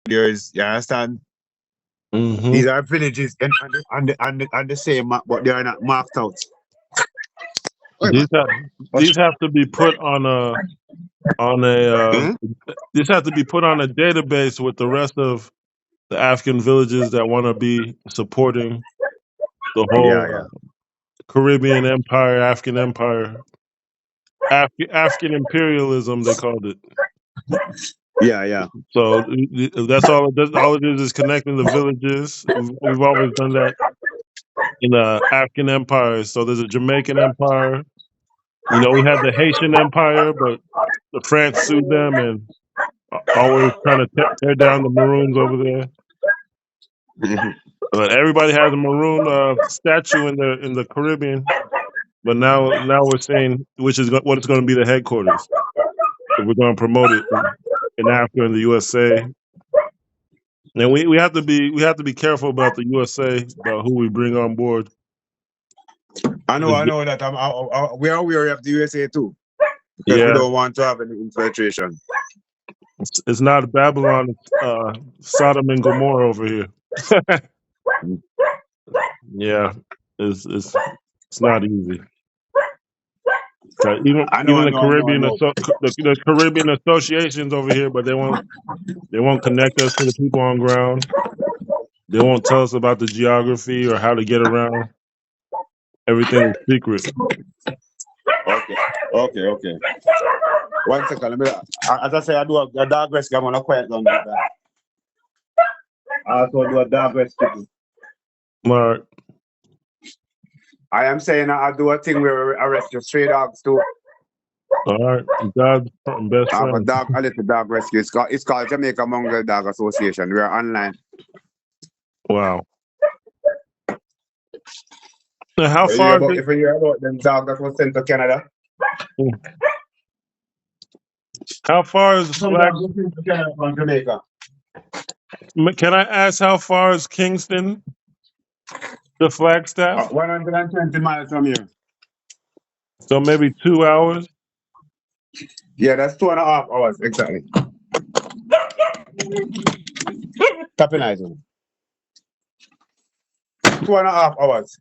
There's, you understand? These are villages on the same map, but they are not marked out. These have to be put on a these have to be put on a database with the rest of the African villages that want to be supporting the whole Caribbean empire, African empire, African imperialism. They called it. Yeah. So that's all. All it is connecting the villages. We've always done that in the African empires. So there's a Jamaican empire. You know, we had the Haitian empire, but the France sued them and always trying to tear down the Maroons over there. Everybody has a Maroon statue in the Caribbean, but now we're saying which is what it's going to be the headquarters. So we're going to promote it in Africa and the USA. And we have to be careful about the USA, about who we bring on board. I know that we are aware of the USA too, because we don't want to have any infiltration. It's not Babylon, it's Sodom and Gomorrah over here. Yeah, it's not easy. Even the Caribbean associations over here, but they won't connect us to the people on ground. They won't tell us about the geography or how to get around. Everything is secret. Okay. 1 second. As I say, I do a dog rescue. I'm gonna quiet down like that. I also do a dog rescue. Mark. I am saying I do a thing where we arrest your stray dogs too. All right, God's best friend. A little dog rescue. It's called Jamaica Mongol Dog Association. We are online. Wow. Now, how far? If you hear about them dog that was sent to Canada. How far is Flag? From Jamaica. Can I ask how far is Kingston? The Flagstaff? 120 miles from here. So maybe 2 hours? Yeah, that's 2.5 hours, exactly. Capitalizing. 2.5 hours.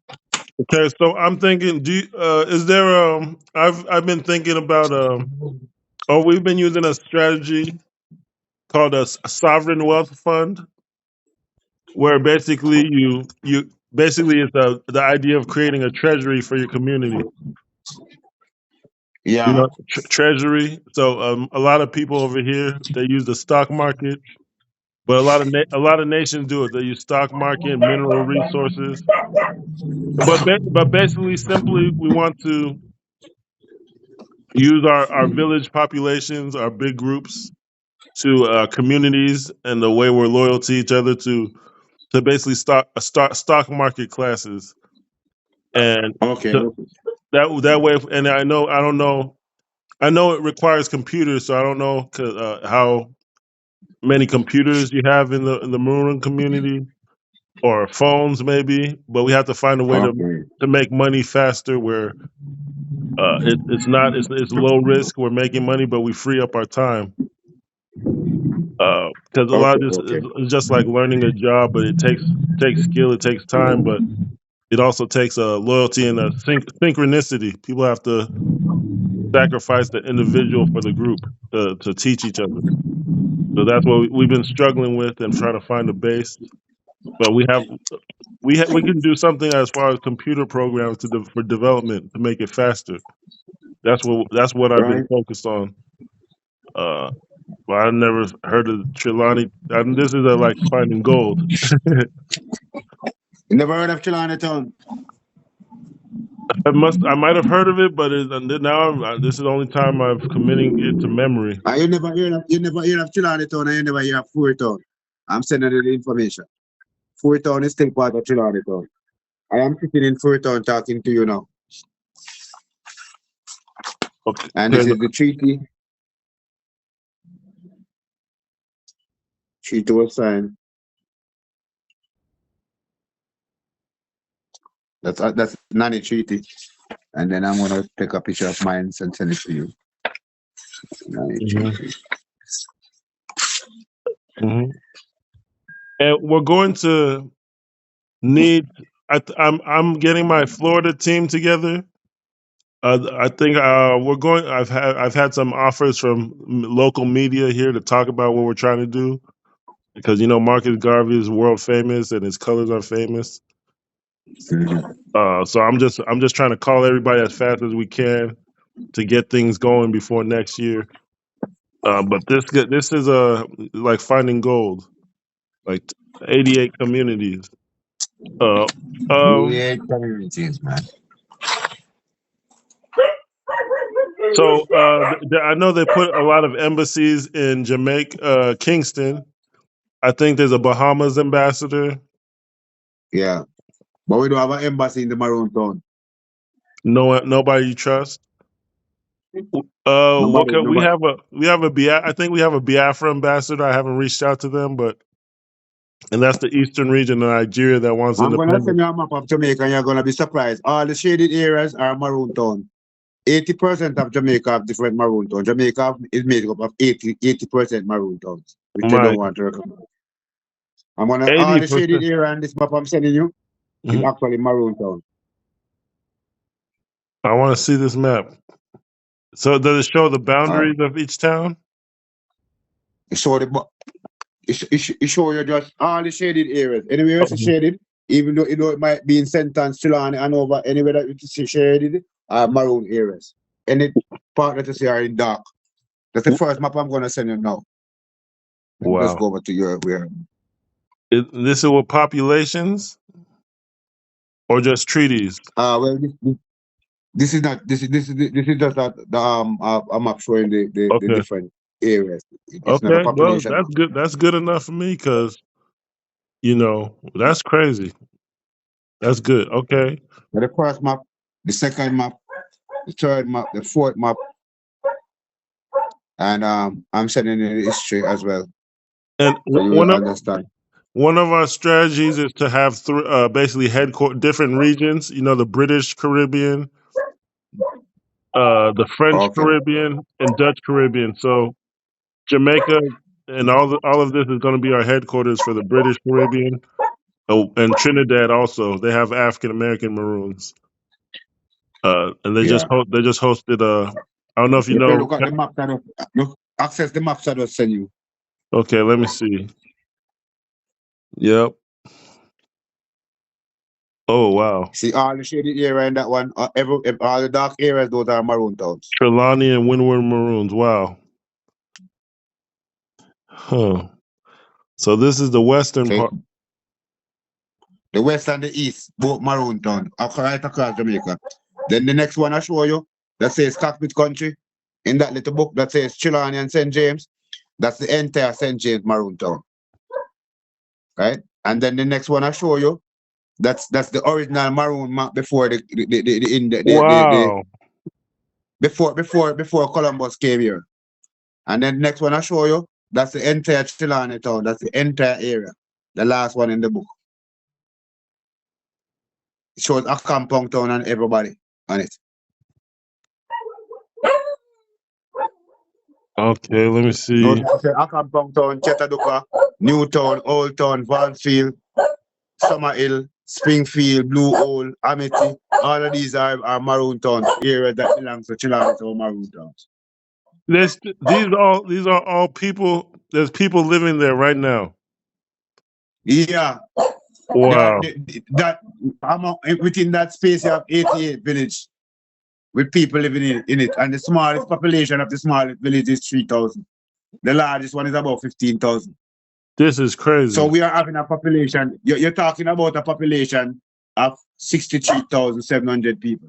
Okay, so I'm thinking, is there I've been thinking about we've been using a strategy called a sovereign wealth fund, where basically you basically it's the idea of creating a treasury for your community. Yeah. You know, treasury. So a lot of people over here, they use the stock market, but a lot of nations do it. They use stock market, mineral resources. But basically, simply, we want to use our village populations, our big groups, to communities, and the way we're loyal to each other to basically stock market classes, and that way. And I know it requires computers, so I don't know how many computers you have in the Maroon community, or phones maybe, but we have to find a way to make money faster, where it's low risk. We're making money, but we free up our time. Because a lot of this is just like learning a job, but it takes skill, it takes time, but it also takes a loyalty and a synchronicity. People have to sacrifice the individual for the group to teach each other. So that's what we've been struggling with and trying to find a base. But we can do something as far as computer programs for development to make it faster. That's what I've been focused on. But I never heard of Trelawney. This is like finding gold. You never heard of Trelawney Town? I might have heard of it, but now this is the only time I'm committing it to memory. You never hear of Trelawney Town, and you never hear of Fort Town. I'm sending you the information. Fort Town is still part of Trelawney Town. I am sitting in Fort Town talking to you now. Okay. And this is the treaty. Treaty was signed. That's Nani treaty. And then I'm gonna take a picture of mine and send it to you. Nani treaty. and we're going to need. I'm getting my Florida team together. I think we're going. I've had some offers from local media here to talk about what we're trying to do because Marcus Garvey is world famous and his colors are famous. So I'm just trying to call everybody as fast as we can to get things going before next year. But this is like finding gold, like 88 communities. Uh, um, Yeah, communities, man. so I know they put a lot of embassies in Jamaica, Kingston. I think there's a Bahamas ambassador. Yeah. But we don't have an embassy in the Maroon Town. Nobody you trust. What Nobody, can nobody. we have a I think we have a Biafra ambassador. I haven't reached out to them, and that's the eastern region of Nigeria that wants I'm gonna send independence. you a map of Jamaica and you're gonna be surprised. All the shaded areas are Maroon Town. 80% of Jamaica have different Maroon Towns. Jamaica is made up of 80% Maroon Towns, which you don't My want to recognize. I'm gonna all the shaded 80%. area on this map I'm sending you is Mhm. actually Maroon Town. I want to see this map. So does it show the All right. boundaries of each town? So it show you just all the shaded areas. Anywhere it's Okay. shaded, even though it might be in Sentence, Trelawney, and over anywhere that it's shaded are maroon areas. Any part that you see are in dark. That's the first map I'm gonna send you now. Let me just Wow. go over to your where. This is with populations or just treaties? Well, this is not this is just a map showing the Okay. different areas. It's not a Okay. Well, population that's map. good. That's good enough for me because that's crazy. That's good. Okay. But the first map, the second map, the third map, the fourth map, and I'm sending you the history as well, And so you will understand. one of our strategies is to have basically different regions. The British Caribbean, the French Okay. Caribbean, and Dutch Caribbean. So Jamaica and all of this is going to be our headquarters for the British Caribbean. Oh, and Trinidad also. They have African American Maroons. And Yeah. they just hosted. I don't know if you If you know. look at the map that look access the maps that I send you. Okay, let me see. Yep. Oh wow. See all the shaded area in that one. All the dark areas, those are maroon towns. Trelawney and Windward Maroons. Wow. Huh. So this is the western So part. the west and the east, both maroon town, right across Jamaica. Then the next one I show you, that says Cockpit Country. In that little book that says Trelawney and St. James, that's the entire St. James Maroon Town. Right? And then the next one I show you, that's the original maroon map before Wow. before Columbus came here. And then the next one I show you, that's the entire Trelawney Town. That's the entire area. The last one in the book. It shows a compound town and everybody on it. Okay, let me see. Notice a compound town, Chattahoochee, Newtown, Old Town, Valfield, Summerhill, Springfield, Blue Hole, Amity. All of these are maroon towns, areas that belong to Trelawney Town maroon towns. These are all people. There's people living there right now. Yeah, Wow. within that space you have 88 villages with people living in it, and the smallest population of the smallest village is 3,000. The largest one is about 15,000. This is So crazy. we are having a population. You're talking about a population of 63,700 people.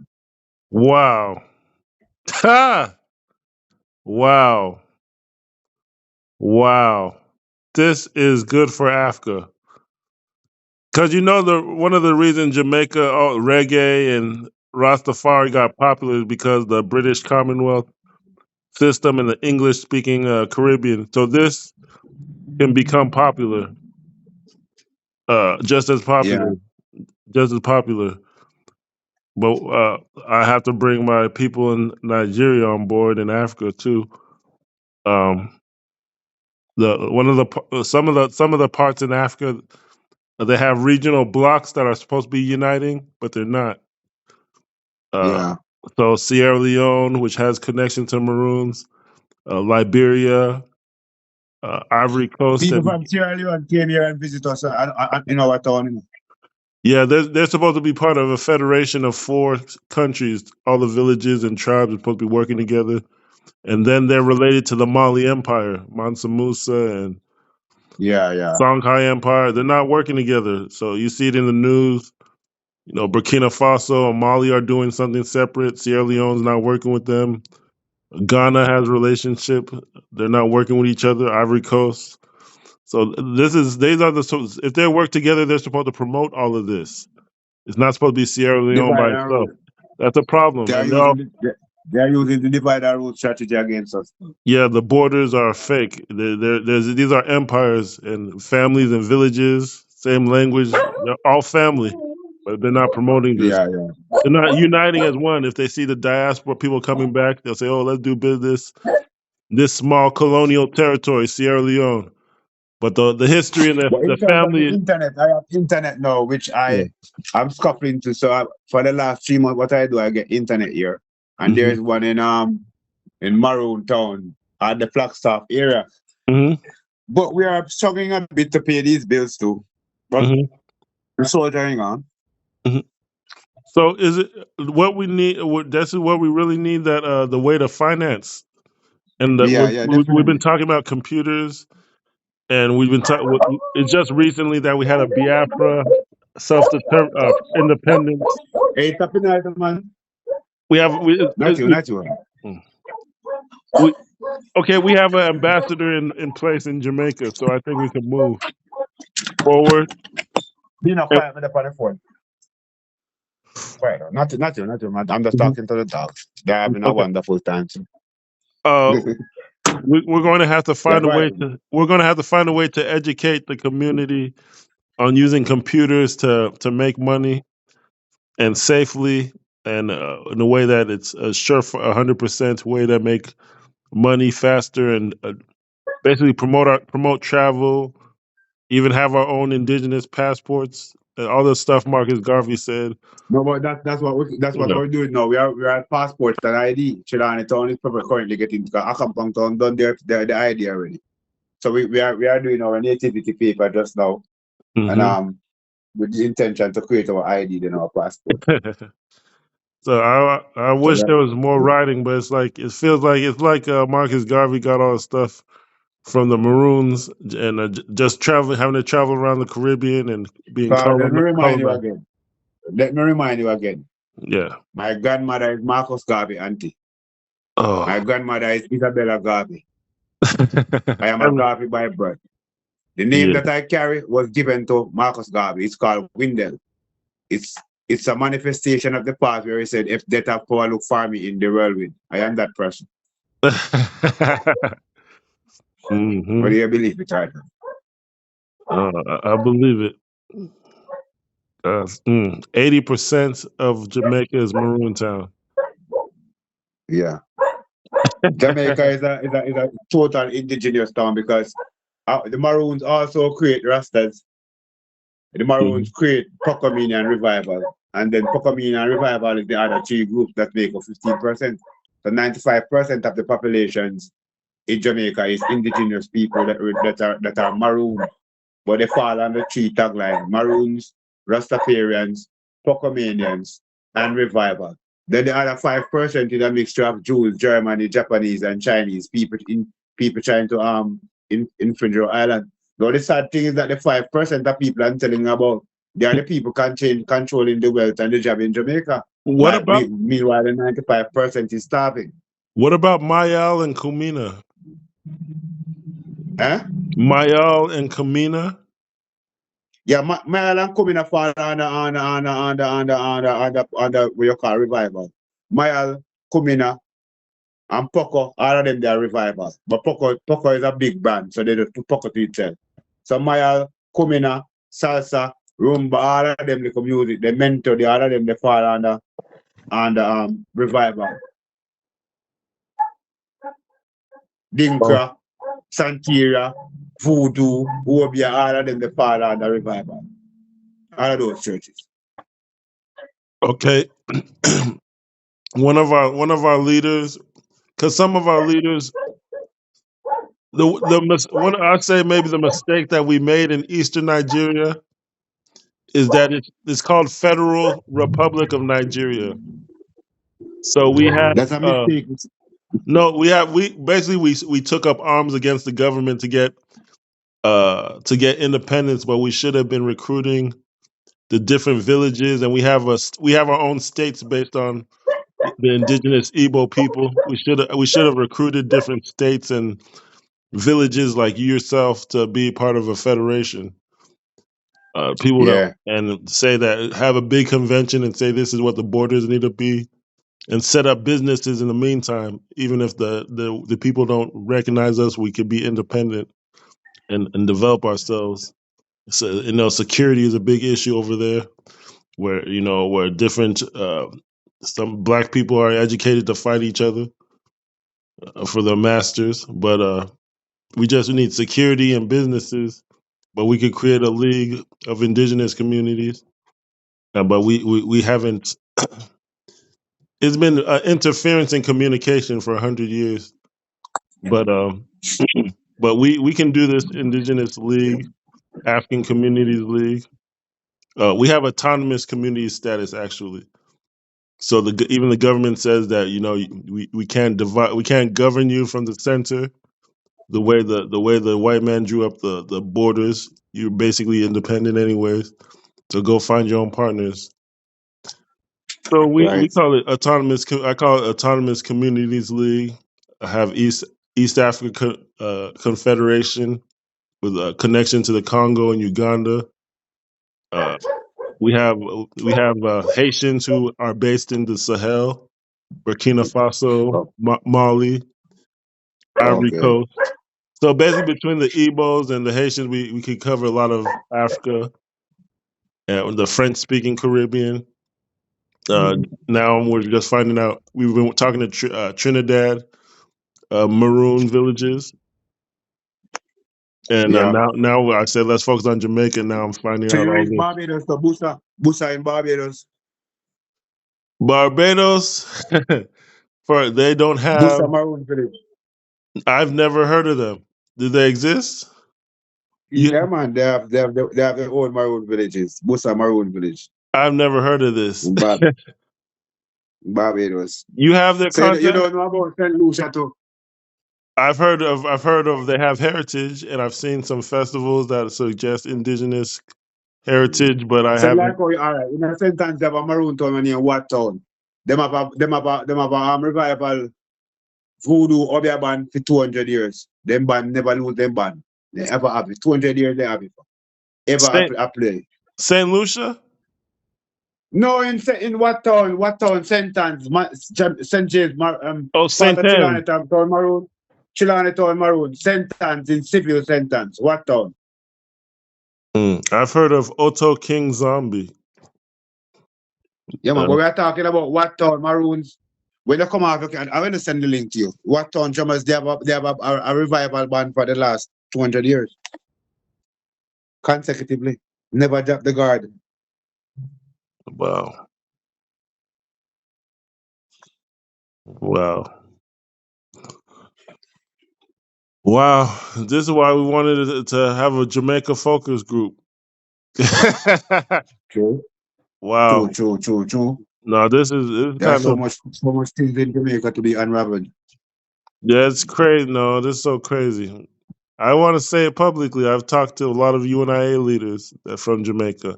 Wow. Ha! Wow. Wow. This is good for Africa. Because the one of the reasons Jamaica reggae and Rastafari got popular is because the British Commonwealth system and the English speaking Caribbean. So this can become popular, just as Yeah. popular, just as popular. But I have to bring my people in Nigeria on board in Africa too. Um, some of the parts in Africa, they have regional blocks that are supposed to be uniting, but they're not. Yeah. So Sierra Leone, which has connection to Maroons, Liberia, Ivory Coast, People and from Sierra Leone came here and visit us in our town. yeah, they're supposed to be part of a federation of 4 countries. All the villages and tribes are supposed to be working together, and then they're related to the Mali Empire, Mansa Musa and Yeah. Songhai Empire. They're not working together, so you see it in the news. You know, Burkina Faso and Mali are doing something separate. Sierra Leone's not working with them. Ghana has a relationship. They're not working with each other. Ivory Coast. So these are if they work together, they're supposed to promote all of this. It's not supposed to be Sierra Leone by Divide and itself. rule. That's a problem. And They are using the divide and rule strategy against us. yeah, the borders are fake. These are empires and families and villages, same language. They're all family, but they're not promoting this. Yeah. They're not uniting as one. If they see the diaspora people coming back, they'll say, "Oh, let's do business." This small colonial territory, Sierra Leone, but the history and But the in terms of the family. internet, I have internet now, which Yeah. I'm scuffling to. So for the last 3 months, what I do, I get internet here, and Mm-hmm. there's one in Maroon Town at the Flagstaff area. Mm-hmm. But we are struggling a bit to pay these bills too. But we're soldiering on. Mm-hmm. So is it what we need? This is what we really need. That the way to finance, and we've been talking about computers, and we've been talking. It's just recently that we had a Biafra independence. Hey, tapping out, man. We have Not you. we have an ambassador in place in Jamaica, so I think we can move forward. Being a quiet with the phone. Quiet. Not you, man. I'm just talking to the dogs. They're having a wonderful time. We're going to have to find a way to. We're going to have to find a way to educate the community on using computers to make money and safely and in a way that it's a sure for 100% way to make money faster and basically promote travel, even have our own indigenous passports, and all the stuff Marcus Garvey said. No, but that's what we're doing now. We are passports and ID. Trelawney Town is probably currently getting because Akampong Town done the ID already. So we are doing our nativity paper just now, and with the intention to create our ID than our passport. So I wish there was more writing, but it feels like Marcus Garvey got all the stuff from the Maroons and just having to travel around the Caribbean and being Let me remind you again. Yeah. My grandmother is Marcus Garvey auntie. Oh. My grandmother is Isabella Garvey. I am a Garvey by birth. The name that I carry was given to Marcus Garvey. It's called Windell. It's a manifestation of the past where he said, if death have power, look for me in the whirlwind. I am that person. What do you believe it, right? I believe it. 80% of Jamaica is Maroon Town. Yeah. Jamaica is a total indigenous town because the Maroons also create Rastas. The Maroons create Pocomini and Revival. And then Pocomini and Revival is the other 3 groups that make up 15%. So 95% of the populations in Jamaica is indigenous people that are Maroon. But they fall under 3 taglines: Maroons, Rastafarians, Pocomanians, and Revival. Then the other 5% is a mixture of Jews, Germany, Japanese, and Chinese people trying to infringe our island. Now the sad thing is that the 5% of people I'm telling you about, they are the people controlling the wealth and the job in Jamaica. Meanwhile, the 95% is starving. What about Mayal and Kumina? Mayal and Kumina? Yeah, Mayal and Kumina fall under what you call Revival. Mayal, Kumina, and Poco, all of them they are Revival. But Poco is a big band, so they just put Poco to itself. So Mayal, Kumina, Salsa, Rumba, all of them the music, the mentor, all of them they fall under Revival. Dinkra, Santeria, Voodoo, Obia, all of them, the fall under revival. All of those churches. Okay. one of our leaders, because some of our leaders, one I'd say maybe the mistake that we made in Eastern Nigeria is that it's called Federal Republic of Nigeria. So we have That's a mistake. no, we basically we took up arms against the government to get independence, but we should have been recruiting the different villages, and we have our own states based on the indigenous Igbo people. We should have recruited different states and villages like you yourself to be part of a federation. People Yeah. and say that, have a big convention and say this is what the borders need to be, and set up businesses in the meantime. Even if the people don't recognize us, we could be independent and develop ourselves. So security is a big issue over there, where different some black people are educated to fight each other for their masters, but we just need security and businesses. But we could create a league of indigenous communities, but we haven't. It's been interference in communication for 100 years, but but we can do this indigenous league, African Communities League. We have autonomous community status actually. So even the government says that we can't we can't govern you from the center the way the white man drew up the borders. You're basically independent anyways. So go find your own partners. So we Right. call it autonomous. I call it Autonomous Communities League. I have East Africa Confederation with a connection to the Congo and Uganda. Uh, we have Haitians who are based in the Sahel, Burkina Faso, Mali, Ivory Okay. Coast. So basically, between the Igbos and the Haitians, we could cover a lot of Africa and the French-speaking Caribbean. Now we're just finding out. We've been talking to Trinidad, Maroon villages, and Yeah. now I said let's focus on Jamaica. Now I'm finding So out you all reach this. Barbados, so Busa in Barbados. Barbados, they don't have. Busa Maroon Village. I've never heard of them. Do they exist? Yeah, man, they have their own Maroon villages. Busa Maroon Village I've never heard of this. in Barbados. You have their So you contact? don't know about St. Lucia too? I've heard of they have heritage, and I've seen some festivals that suggest indigenous heritage, but I So like haven't. how you are, in a sentence, they have a Maroon Town and in Wat Town. Them have a revival voodoo Obia band for 200 years. Them band never lose them band. They ever have it. 200 years they have it. Ever Saint play. Saint Lucia? No, in what town? What town? St. Anne's, St. James, Oh, part Saint of Anne. Town Maroon. Trelawney Town Maroon. St. Anne's in Civil St. Anne's. What town? I've heard of Otto King Zombie. Yeah, man, but we are talking about what town Maroons. When they come out, okay, I'm going to send the link to you. What town drummers they have a revival band for the last 200 years. Consecutively. Never dropped the guard. Wow. Wow. Wow. This is why we wanted to have a Jamaica focus group. True. Wow. True. No, this is There's kind so of, much things in Jamaica to be unraveled. yeah, it's crazy. No, this is so crazy. I want to say it publicly. I've talked to a lot of UNIA leaders from Jamaica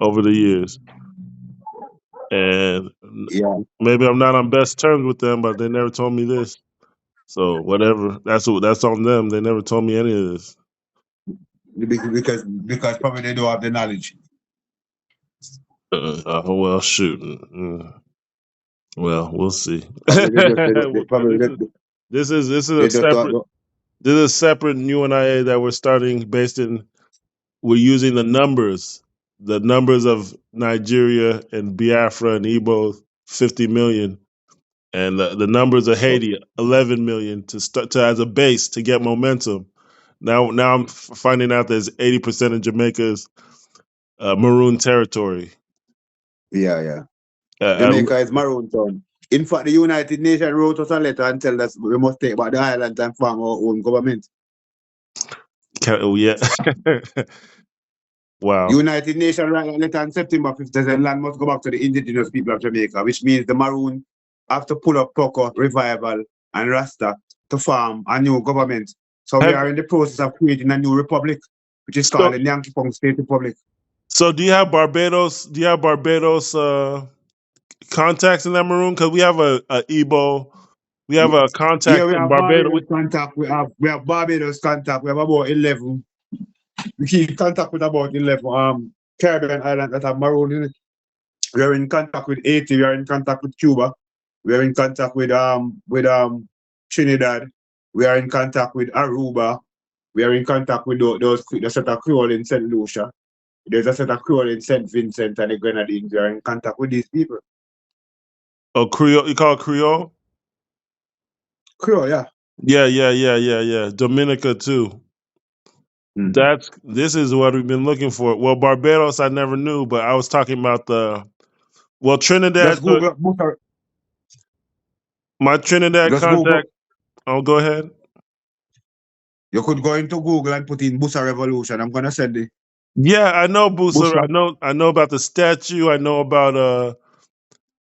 over the years, and Yeah. maybe I'm not on best terms with them, but they never told me this. So whatever, that's on them. They never told me any of this. Because probably they don't have the knowledge. Well, shoot. Well, we'll see. Probably This is they a just separate. don't. This is a separate UNIA that we're starting based in. We're using the numbers of Nigeria and Biafra and Igbo, 50 million. and the numbers of Haiti 11 million to start to as a base to get momentum. Now I'm finding out there's 80% of Jamaica's Maroon territory. Yeah. Jamaica is Maroon Town. In fact, the United Nations wrote us a letter and tell us we must take back the island and form our own government. Yeah. Wow. United Nations wrote a letter on September 5th that the land must go back to the indigenous people of Jamaica, which means the Maroon have to pull up Poco, Revival, and Rasta to form a new government. So we are in the process of creating a new republic, which is called the Yankee Pong State Republic. So do you have Barbados? Do you have Barbados contacts in that Maroon? Because we have a Igbo. We have a contact we in have Barbados. Contact. We have Barbados contact. We have about 11. We keep contact with about 11 Caribbean islands that have Maroon in it. We are in contact with Haiti. We are in contact with Cuba. We are in contact with Trinidad. We are in contact with Aruba. We are in contact with the set of Creole in St. Lucia. There's a set of Creole in St. Vincent and the Grenadines. We are in contact with these people. Oh, Creole. You call it Creole? Creole, yeah. Yeah. Dominica too. This is what we've been looking for. Well, Barbados I never knew, but I was talking about Trinidad. Just Google my Trinidad just contact. Google. Oh, go ahead. You could go into Google and put in Busa Revolution. I'm gonna send it. Yeah, I know Busa. I know about the statue. I know about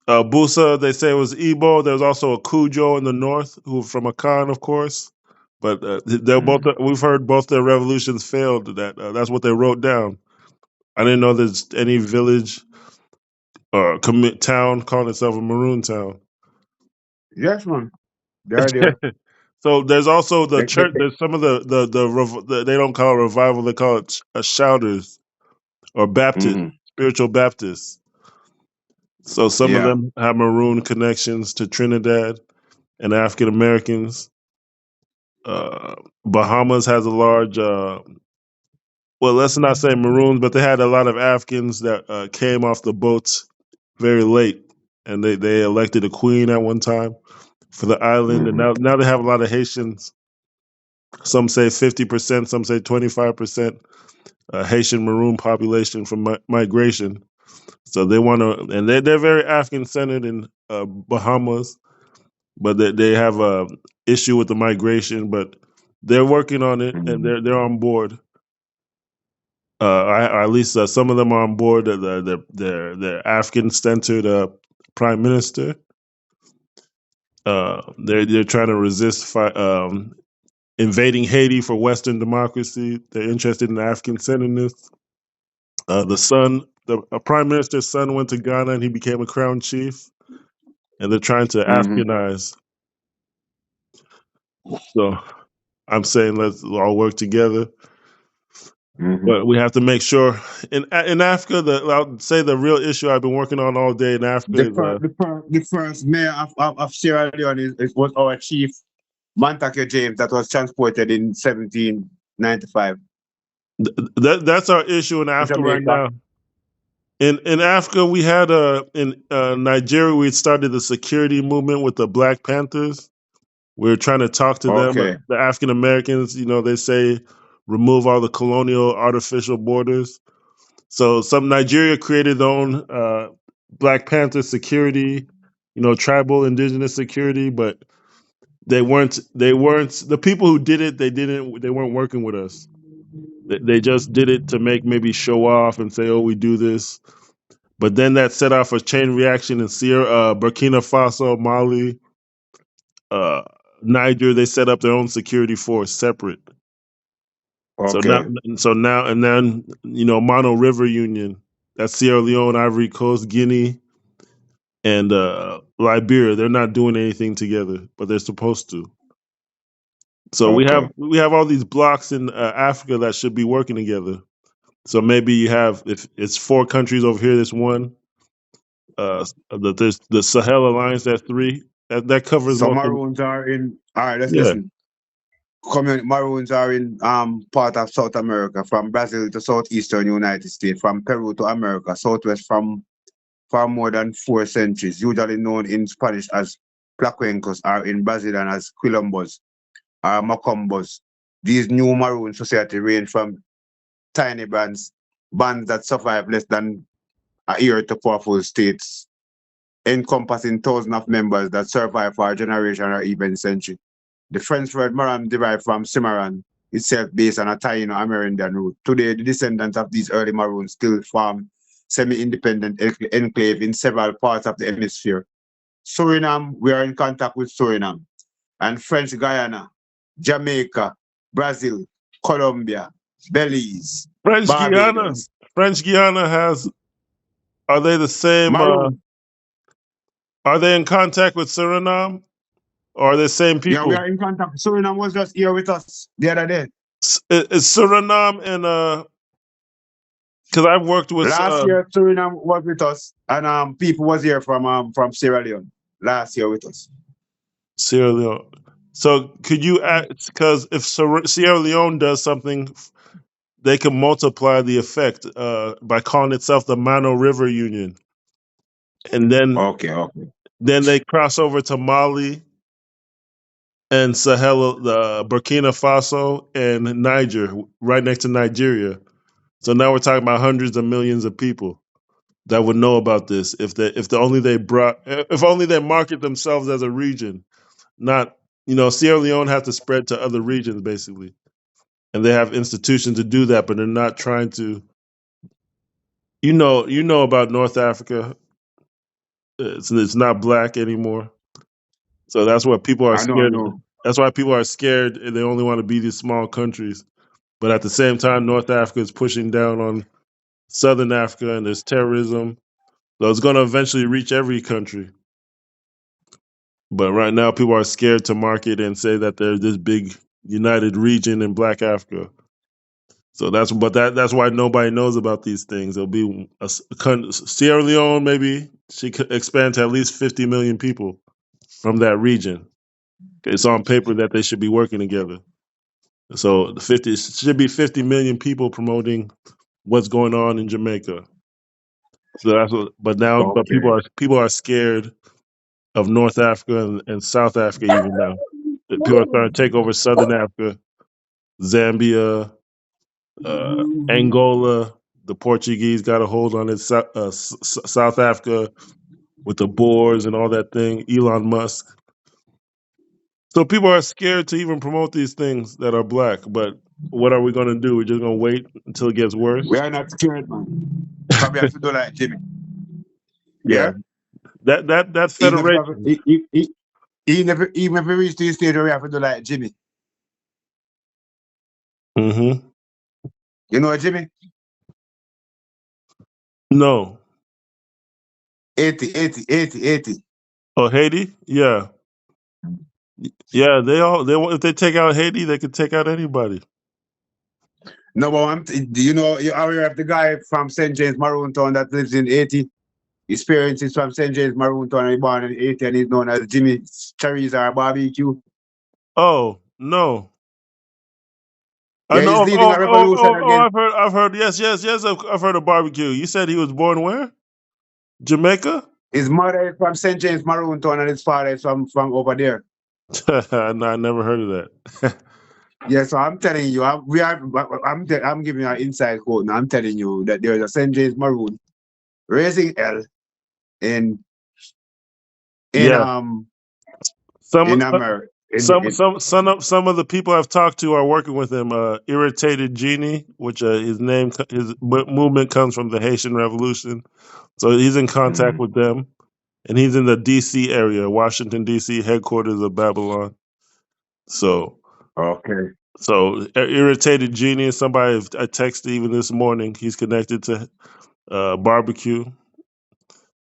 Busa. They say it was Igbo. There's also a Cudjoe in the north, who from Akan, of course. But they're both. We've heard both their revolutions failed. That's what they wrote down. I didn't know there's any village or town calling itself a Maroon town. Yes, man. They're there. So there's also the church. There's some of the they don't call it revival. They call it shouters or Baptist, spiritual Baptists. So some of them have Maroon connections to Trinidad and African Americans. Bahamas has a large, well, let's not say Maroons, but they had a lot of Africans that came off the boats very late, and they elected a queen at one time for the island, and now they have a lot of Haitians. Some say 50%, some say 25% Haitian Maroon population from migration. So they want to, and they're very African centered in Bahamas, but they have a issue with the migration, but they're working on it and they're on board. At least some of them are on board. The African centered prime minister. They're trying to resist invading Haiti for Western democracy. They're interested in African centeredness. The prime minister's son went to Ghana and he became a crown chief, and they're trying to Africanize. So I'm saying let's all work together. But we have to make sure in Africa. I'll say the real issue I've been working on all day in Africa is the first mayor of Sierra Leone was our chief, Montague James, that was transported in 1795. That's our issue in Africa right now. In Africa, we had in Nigeria, we started the security movement with the Black Panthers. We're trying to talk to them, the African Americans. They say remove all the colonial artificial borders. So Nigeria created their own Black Panther security, tribal indigenous security, but they weren't the people who did it. They weren't working with us. They just did it to maybe show off and say, oh, we do this. But then that set off a chain reaction in Burkina Faso, Mali, Niger. They set up their own security force separate. So now, and then Mano River Union, that's Sierra Leone, Ivory Coast, Guinea, and Liberia. They're not doing anything together, but they're supposed to. So we have all these blocks in Africa that should be working together. So maybe you have, if it's 4 countries over here, there's one. There's the Sahel Alliance, that's 3. That covers. So Maroons are in. All right, let's listen. Maroons are in part of South America, from Brazil to southeastern United States, from Peru to America, southwest for more than 4 centuries, usually known in Spanish as Placuencos, or in Brazilian as Quilombos or Macombos. These new Maroon society range from tiny bands that survive less than a year to powerful states, encompassing thousands of members that survive for a generation or even century. The French word Maran derived from Cimarron, itself based on a Taino-Amerindian root. Today, the descendants of these early Maroons still form semi-independent enclave in several parts of the hemisphere. Suriname, we are in contact with Suriname, and French Guiana, Jamaica, Brazil, Colombia, Belize, French Guiana. Barbados. French Guiana has. Are they the same? Maroon. Are they in contact with Suriname? Or are they the same Yeah, we people? are in contact. Suriname was just here with us the other day. Is Suriname and because I've worked with Last year, Suriname was with us, and people was here from Sierra Leone last year with us. Sierra Leone. So could you act, because if Sierra Leone does something, they can multiply the effect by calling itself the Mano River Union, and then they cross over to Mali and Sahel, Burkina Faso and Niger, right next to Nigeria. So now we're talking about hundreds of millions of people that would know about this if only they market themselves as a region, not Sierra Leone has to spread to other regions basically, and they have institutions to do that, but they're not trying to. About North Africa, it's not black anymore, so that's why people are scared. That's why people are scared, and they only want to be these small countries. But at the same time, North Africa is pushing down on Southern Africa, and there's terrorism. So it's going to eventually reach every country. But right now, people are scared to market and say that there's this big united region in Black Africa. So that's why nobody knows about these things. There'll be Sierra Leone, maybe she could expand to at least 50 million people from that region. It's on paper that they should be working together. So should be 50 million people promoting what's going on in Jamaica. So that's what. But people are scared of North Africa and South Africa even now. People are trying to take over Southern Africa, Zambia, Angola. The Portuguese got a hold on it. South Africa with the Boers and all that thing. Elon Musk. So people are scared to even promote these things that are black. But what are we going to do? We're just going to wait until it gets worse. We are not scared, man. Probably have to do like Jimmy. Yeah. That federation. Even if we reach to the stage where we have to do like Jimmy. Mm-hmm. You know Jimmy? No. 80. Oh, Haiti? Yeah. Yeah, if they take out Haiti, they could take out anybody. No, but do you know you aware of the guy from St. James Maroon Town that lives in Haiti? His parents is from St. James Maroon Town and he's born in Haiti and he's known as Jimmy Chorizo Barbecue. Oh, no. Yeah, he's leading a revolution again. I've heard. Yes. I've heard of barbecue. You said he was born where? Jamaica? His mother is from St. James Maroon Town and his father is from over there. No, I never heard of that. Yeah, so I'm telling you, I'm giving you an inside quote now. I'm telling you that there's a St. James Maroon raising hell in America. Some of the people I've talked to are working with him. Irritated Genie, which his movement comes from the Haitian Revolution, so he's in contact with them, and he's in the D.C. area, Washington D.C. headquarters of Babylon. So So Irritated Genie is somebody I texted even this morning. He's connected to barbecue,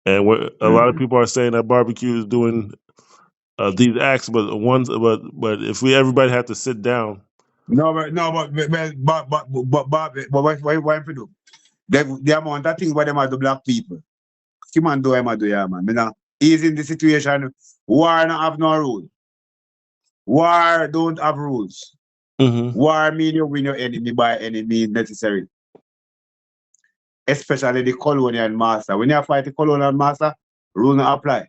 and a lot of people are saying that barbecue is doing these acts, but if everybody had to sit down. But why if you do? The amount of things what them are do black people. Him and do yeah, man. He's in the situation. War don't have no rule. War don't have rules. Mm-hmm. War mean you win your enemy by any means necessary. Especially the colonial master. When you fight the colonial master, rule not apply.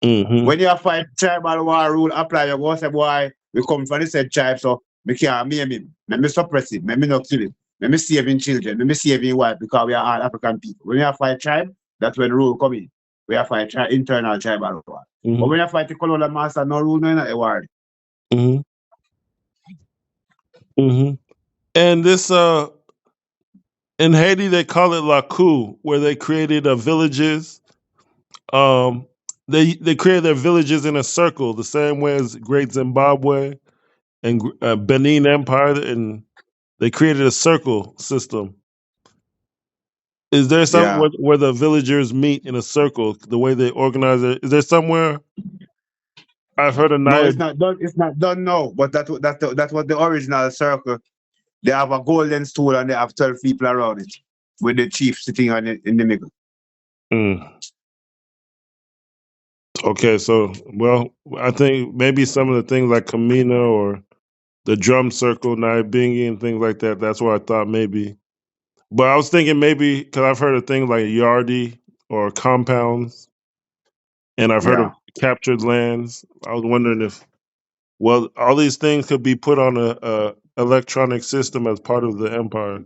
When you fight tribal war rule apply, you go say, boy, we come from the said tribe, so we can't maim him. Let me suppress him. Let me not kill him. Let me save him children. Let me save him wife because we are all African people. When you fight tribe, that's when rule come in. We are fight internal tribal war. But when you fight the colonial master, no rule, no a war. And this in Haiti they call it La Coup, where they created villages. They created their villages in a circle, the same way as Great Zimbabwe and Benin Empire, and they created a circle system. Is there some where the villagers meet in a circle? The way they organize it, is there somewhere? I've heard of No, it's not done. It's not done now. But that was the original circle. They have a golden stool and they have 12 people around it, with the chief sitting on it in the middle. Okay, so I think maybe some of the things like Kamina or the drum circle, Naibingi, and things like that. That's what I thought maybe. But I was thinking maybe because I've heard of things like Yardi or compounds, and I've heard of captured lands. I was wondering if, all these things could be put on a electronic system as part of the empire.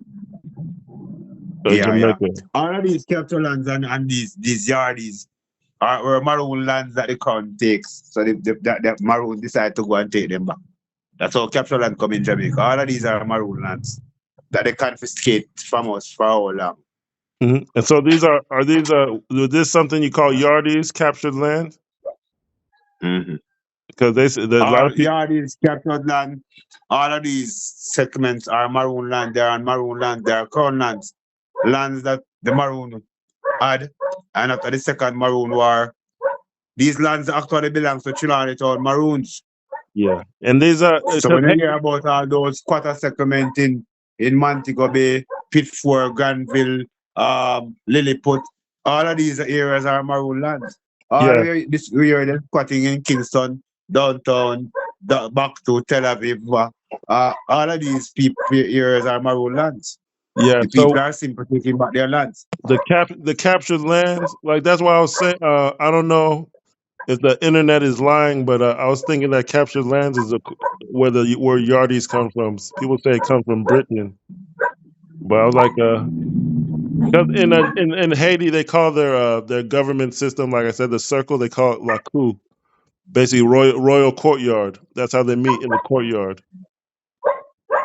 Jamaica. All of these captured lands and these Yardis are Maroon lands that the crown takes. So that Maroon decide to go and take them back. That's how captured land come in Jamaica. All of these are Maroon lands that they confiscate from us for our land. And so is this something you call Yardis, captured land? Because there's a lot of people. Yardis, captured land, all of these segments are Maroon land. They are on Maroon land. They are crown lands. Lands that the Maroon had, and after the second Maroon War, these lands actually belong to Trelawney Town Maroons. Yeah, and these are. So when you hear about all those squatter settlements in Montego Bay, Pitford, Granville, Lilliput, all of these areas are Maroon lands. We are squatting in Kingston, downtown, back to Tel Aviv. All of these areas are Maroon lands. Yeah, the people are simply taking back their lands. The captured lands, like that's why I was saying. I don't know if the internet is lying, but I was thinking that captured lands is where Yardis come from. People say it comes from Britain, but I was like, because in Haiti they call their government system, like I said, the circle. They call it La Coup, basically royal courtyard. That's how they meet, in the courtyard.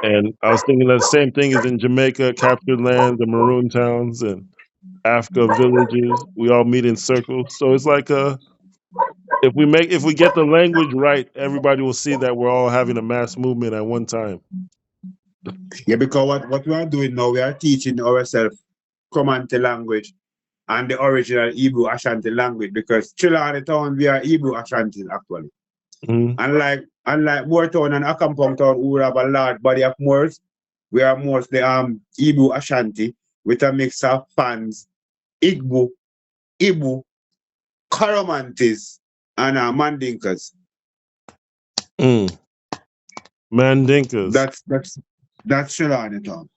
And I was thinking that the same thing is in Jamaica, captured lands, the Maroon Towns, and Africa villages. We all meet in circles. So it's like if we get the language right, everybody will see that we're all having a mass movement at one time. Yeah, because what we are doing now, we are teaching ourselves Comanche language and the original Igbo Ashanti language, because Trelawney Town, we are Igbo Ashanti actually. Unlike Moore Town and Akampong Town, who have a large body of Moors, we are mostly Igbo Ashanti with a mix of fans, Igbo, Coromantes, and Mandinkas. Mandinkas. That's Trelawney Town.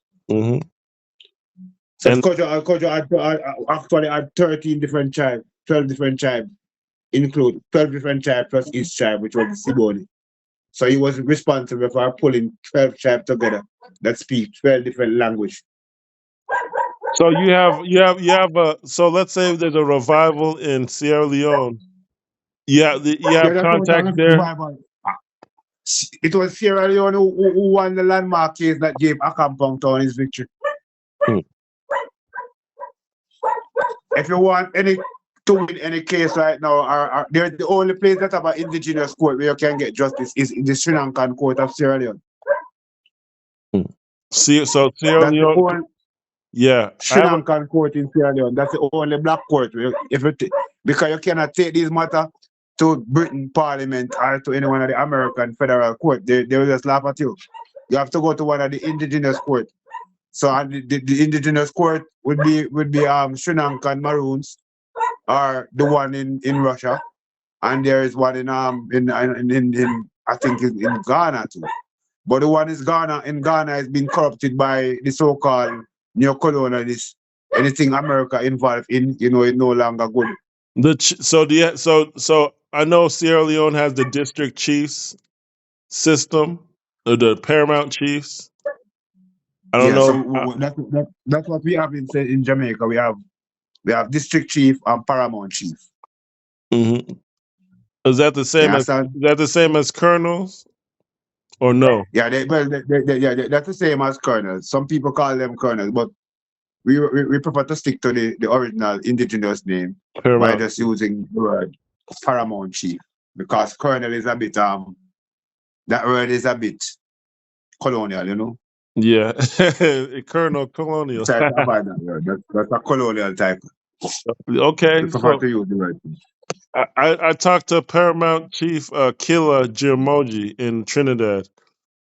So Cudjoe actually had 13 different tribes, 12 different tribes, include 12 different tribes plus each tribe, which was the Siboney. So he was responsible for pulling 12 tribes together that speak 12 different languages. So you have so let's say there's a revival in Sierra Leone. You have contacts there. It was Sierra Leone who won the landmark case that gave Akampong Town his victory. If you want to win any case right now, they're the only place that have an indigenous court where you can get justice is in the Sri Lankan court of Sierra Leone. So Sierra Leone, Sri Lankan court in Sierra Leone. That's the only black court. Because you cannot take these matters to Britain Parliament or to any one of the American federal court. They will just laugh at you. You have to go to one of the indigenous court. So the indigenous court would be Sri Lankan Maroons, or the one in Russia, and there is one in I think in Ghana too. But the one in Ghana has been corrupted by the so-called neo-colonialists. Anything America involved in, it's no longer good. So I know Sierra Leone has the district chiefs system, or the paramount chiefs. I don't Yeah, so know. that's what we have in Jamaica. We have district chief and paramount chief. Mhm. Is that the You same as understand? colonels or no? Yeah, that's the same as colonels. Some people call them colonels, but we prefer to stick to the original indigenous name by Paramount. just using the word paramount chief, because colonel is a bit that word is a bit colonial, you know. Yeah, Colonel Colonial. Try to avoid that word. That's a colonial type. Okay, We prefer so to use the word. I talked to Paramount Chief Killa Jiramogi in Trinidad.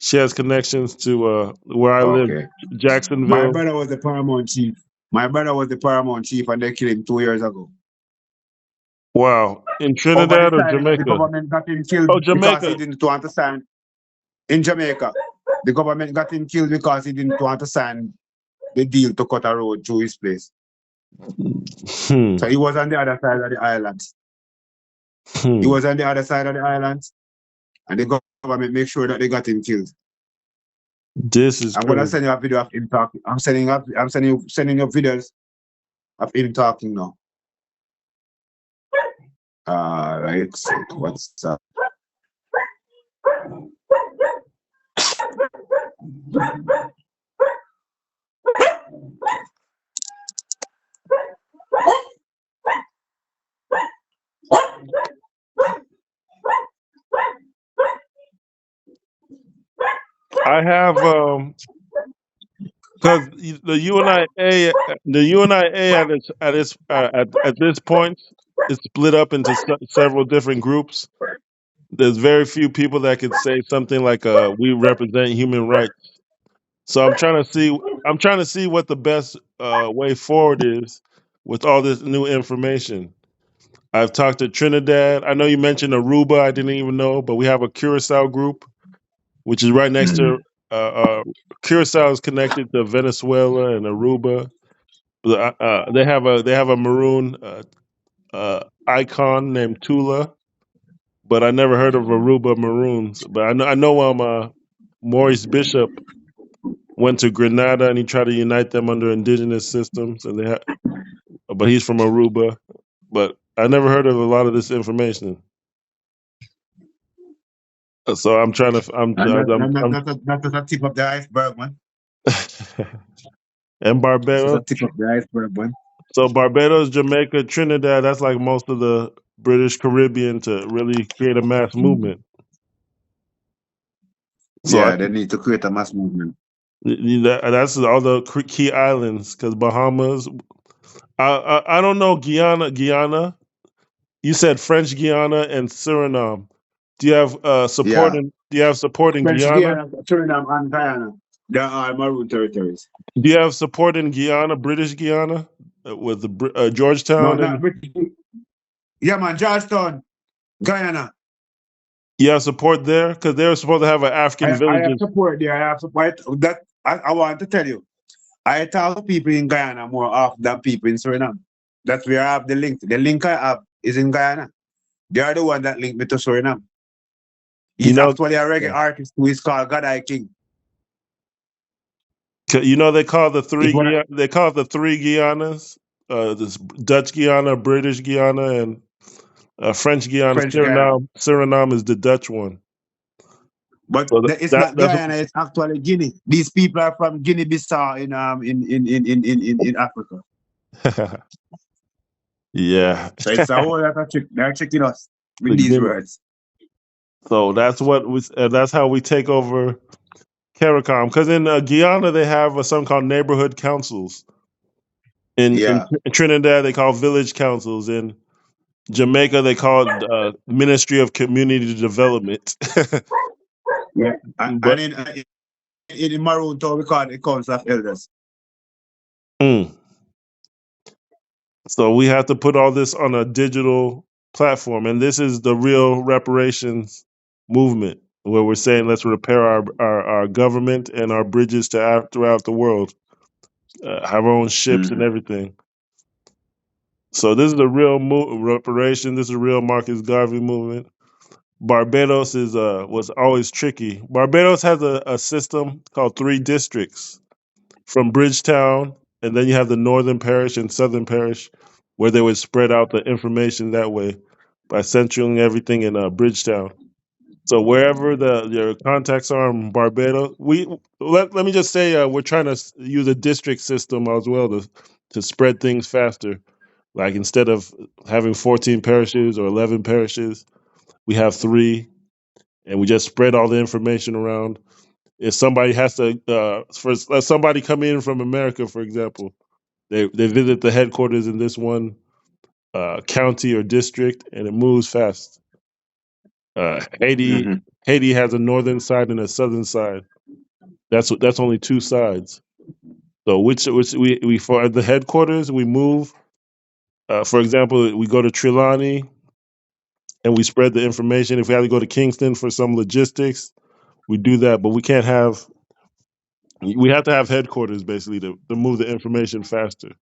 She has connections to where I live, Okay. My Jacksonville. brother was the paramount chief. My brother was the paramount chief, and they killed him 2 years ago. Wow, in Over the Trinidad or time that the Jamaica? government got him killed Oh, because he Jamaica. didn't want to sign in Jamaica. The government got him killed because he didn't want to sign the deal to cut a road through his place. Hmm. So he was on the other side of the island. He was on the other side of the island, and the government make sure that they got him killed. This is I'm gonna crazy. send you a video of him talking. I'm sending you videos of him talking now. Right. What's up? I have because the UNIA at this point is split up into several different groups. There's very few people that could say something like we represent human rights. So I'm trying to see what the best way forward is with all this new information. I've talked to Trinidad. I know you mentioned Aruba. I didn't even know, but we have a Curacao group, which is right next to Curacao is connected to Venezuela and Aruba. They have a maroon icon named Tula, but I never heard of Aruba Maroons. But I know Maurice Bishop went to Grenada and he tried to unite them under indigenous systems, and but he's from Aruba. But I never heard of a lot of this information. So I'm trying to And that's a tip of the iceberg, man. and This is a Barbados. tip of the iceberg, man. So Barbados, Jamaica, Trinidad. That's like most of the British Caribbean to really create a mass movement. So Yeah, they need to create a mass movement. that's all the key islands because Bahamas. I don't know Guyana. You said French Guiana and Suriname. Do you have support Yeah. in? Do you have support in French Guyana? Guiana, Suriname, and Guyana. They are Maroon territories. Do you have support in Guyana, British Guiana, with the No, Georgetown, not and British. Yeah, man, Georgetown, Guyana. you have support there because they were supposed to have an African I have villages. support there. I have support. That I want to tell you. I talk to people in Guyana more often than people in Suriname. That's where I have the link. The link I have is in Guyana. They are the one that linked me to Suriname. You He's know, actually a reggae artist who is called God I King. they call the He's three one of, They call it the three Guianas. This Dutch Guiana, British Guiana, and French Guiana. French Guyana. Suriname is the Dutch one. But So it's not Guyana, it's actually Guinea. These people are from Guinea Bissau in Africa. yeah. So it's a whole lot of trick. They're tricking us with these words. So that's how we take over CARICOM. Because in Guyana they have something called neighborhood councils. In Trinidad they call village councils. In Jamaica they call it Ministry of Community Development. Yeah, But and in Maroon Town we call it Council of Elders. So we have to put all this on a digital platform, and this is the real reparations movement, where we're saying let's repair our government and our bridges to throughout the world, have our own ships and everything. So this is a real reparation. This is a real Marcus Garvey movement. Barbados is was always tricky. Barbados has a system called 3 districts from Bridgetown, and then you have the Northern Parish and Southern Parish, where they would spread out the information that way by centering everything in Bridgetown. So wherever your contacts are in Barbados, let me just say we're trying to use a district system as well to spread things faster. Like instead of having 14 parishes or 11 parishes, we have 3, and we just spread all the information around. If somebody has to, for somebody coming in from America, for example, they visit the headquarters in this one county or district, and it moves fast. Haiti Mm-hmm. Haiti has a northern side and a southern side. That's only 2 sides. So which we for the headquarters we move. For example, we go to Trelawney and we spread the information. If we have to go to Kingston for some logistics, we do that. But we can't have. We have to have headquarters basically to move the information faster.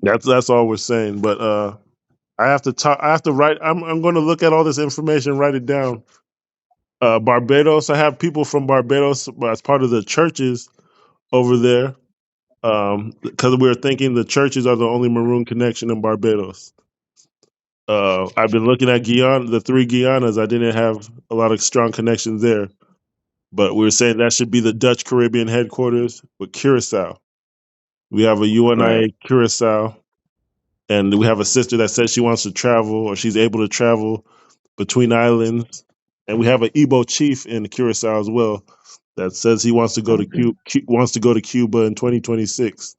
That's all we're saying. But I have to talk. I have to write. I'm going to look at all this information, write it down. Barbados. I have people from Barbados as part of the churches over there because we were thinking the churches are the only Maroon connection in Barbados. I've been looking at Guyana, the 3 Guyanas. I didn't have a lot of strong connections there, but we were saying that should be the Dutch Caribbean headquarters with Curacao. We have a Right. UNIA Curacao, and we have a sister that says she wants to travel or she's able to travel between islands, and we have an Igbo chief in Curacao as well that says he wants to go to wants to go to Cuba in 2026.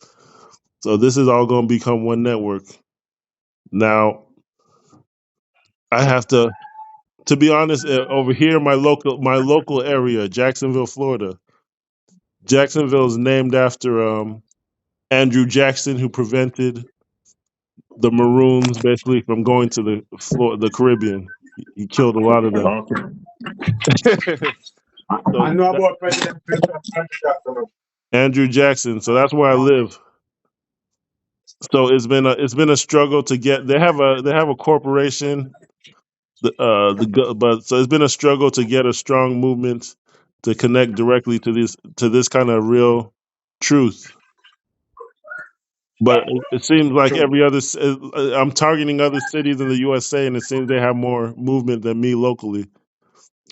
So this is all going to become one network. Now, I have to be honest, over here, my local area, Jacksonville, Florida. Jacksonville is named after Andrew Jackson, who prevented the Maroons basically from going to the Caribbean. He killed a lot of them. Okay. So I know about President Jackson. Andrew Jackson. So that's where I live. So it's been a struggle to get. They have a corporation. But so it's been a struggle to get a strong movement to connect directly to this kind of real truth. But it seems like True. every other, I'm targeting other cities in the USA, and it seems they have more movement than me locally.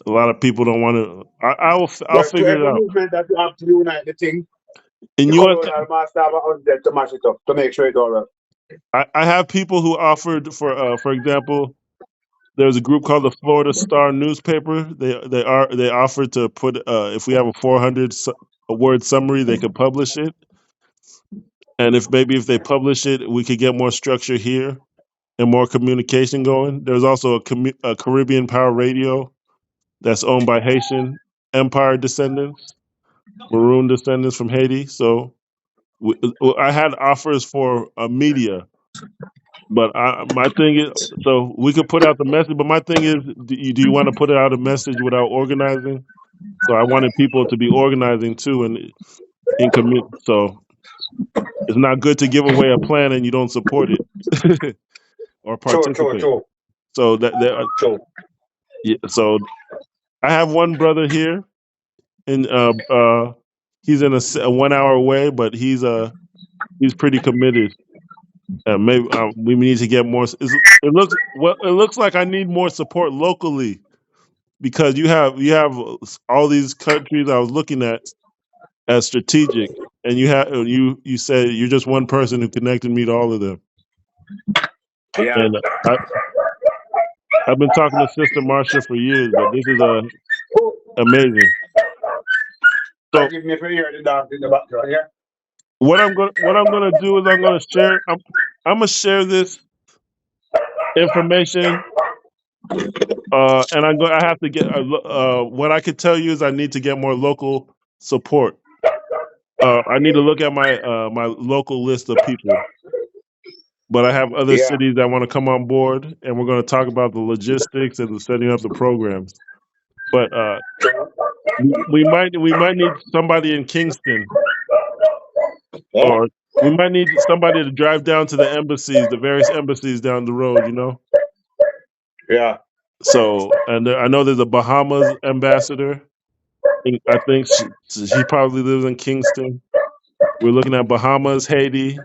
A lot of people don't want to. I'll But to figure it every out. movement that you have to unite the thing, In the US, colonial master have 100 to mash it up to make sure it's all right. I have people who offered for example, there's a group called the Florida Star newspaper. They offered to put if we have a 400 a word summary, they could publish it, and if they publish it, we could get more structure here and more communication going. There's also a Caribbean Power Radio that's owned by Haitian Empire descendants, Maroon descendants from Haiti. So I had offers for media, but my thing is, so we could put out the message. But my thing is, do you want to put out a message without organizing? So I wanted people to be organizing too, and in commit. So it's not good to give away a plan and you don't support it or True, true, participate. true, So true. yeah, so I have one brother here, and he's in a 1 hour away, but he's pretty committed. Maybe we need to get more. It looks like I need more support locally because you have all these countries I was looking at as strategic, and you said you're just one person who connected me to all of them, Yeah. and I've been talking to Sister Marcia for years, but this is Oh, amazing. So forgive me for hearing the dog in the background, yeah? what I'm gonna do is I'm gonna share this information, and I have to get what I could tell you is I need to get more local support. I need to look at my local list of people, but I have other Yeah. cities that want to come on board, and we're going to talk about the logistics and the setting up the programs. But we might need somebody in Kingston Yeah. or We might need somebody to drive down to the embassies, the various embassies down the road, you know? Yeah. So, and I know there's a Bahamas ambassador. I think she probably lives in Kingston. We're looking at Bahamas, Haiti,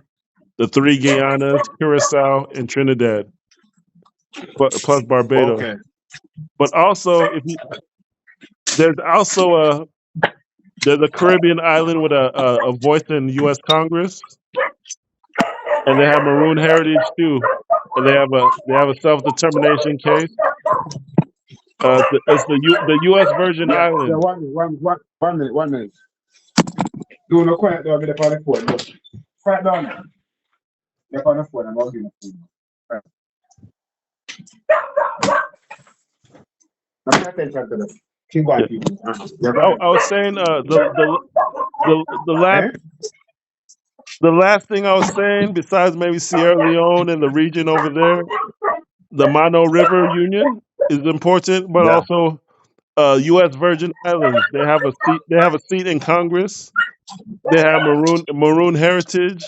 the three Guyanas, Curacao, and Trinidad, plus Barbados. Okay. But also, there's also there's a Caribbean island with a voice in U.S. Congress, and they have Maroon heritage too, and they have a self-determination case. It's the U.S. Virgin Yeah. Islands. 1 minute. Do not quiet down with the phone. Look. Quiet down. They're on the phone. I'm not giving the phone. Now pay attention to this. Keep going, people. I was saying Eh? the last thing I was saying, besides maybe Sierra Leone and the region over there, the Mano River Union is important, but Yeah. also U.S. Virgin Islands. They have a seat. They have a seat in Congress. They have Maroon heritage.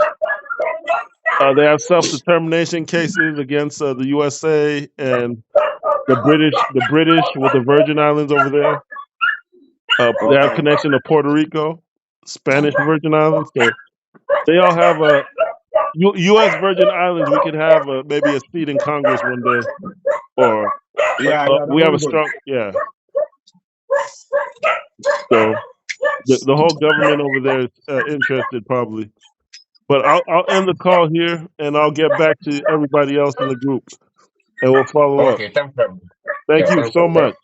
They have self-determination cases against the USA and the British with the Virgin Islands over there. They have Okay. connection to Puerto Rico, Spanish Virgin Islands. So they all have a U.S. Virgin Islands. We could have maybe a seat in Congress one day, or Yeah, that we have a was good. strong So the whole government over there is interested probably. But I'll end the call here, and I'll get back to everybody else in the group, and we'll follow up. Okay, thank you. Thank Yeah, you thank so you. much.